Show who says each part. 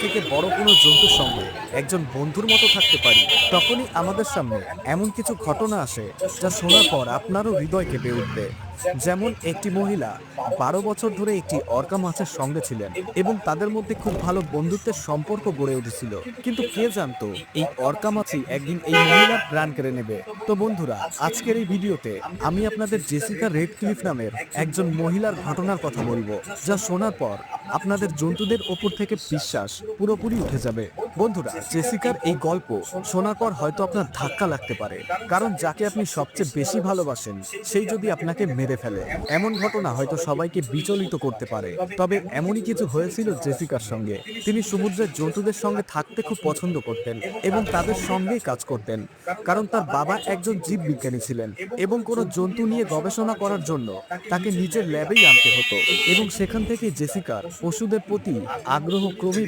Speaker 1: থেকে বড় কোনো জন্তুর সঙ্গে একজন বন্ধুর মতো থাকতে পারি, তখনই আমাদের সামনে এমন কিছু ঘটনা আসে যা শোনার পর আপনারও হৃদয় কেঁপে উঠবে। যেমন একটি মহিলা 12 বছর ধরে একটি অর্কা মাছের সঙ্গে ছিলেন এবং তাদের মধ্যে খুব ভালো বন্ধুত্বের সম্পর্ক গড়ে উঠেছিল। কিন্তু কে জানতো এই অর্কা মাছই একদিন এই মহিলার প্রাণ কেড়ে নেবে। তো বন্ধুরা, আজকের এই ভিডিওতে আমি আপনাদের জেসিকা রেডক্লিফ নামের একজন মহিলার ঘটনার কথা বলবো, যা শোনার পর আপনাদের জন্তুদের ওপর থেকে বিশ্বাস পুরোপুরি উঠে যাবে। বন্ধুরা, জেসিকার এই গল্প শোনার পর হয়তো আপনার ধাক্কা লাগতে পারে, কারণ যাকে আপনি সবচেয়ে বেশি ভালোবাসেন সেই যদি আপনাকে মেরে ফেলে, এমন ঘটনা হয়তো সবাইকে বিচলিত করতে পারে। তবে এমনই কিছু হয়েছিল জেসিকার সঙ্গে। তিনি সমুদ্রের জন্তুদের সঙ্গে থাকতে খুব পছন্দ করতেন এবং তাদের সঙ্গেই কাজ করতেন, কারণ তার বাবা একজন জীববিজ্ঞানী ছিলেন এবং কোনো জন্তু নিয়ে গবেষণা করার জন্য তাকে নিজের ল্যাবেই আনতে হতো। এবং সেখান থেকে জেসিকার পশুদের প্রতি আগ্রহ ক্রমেই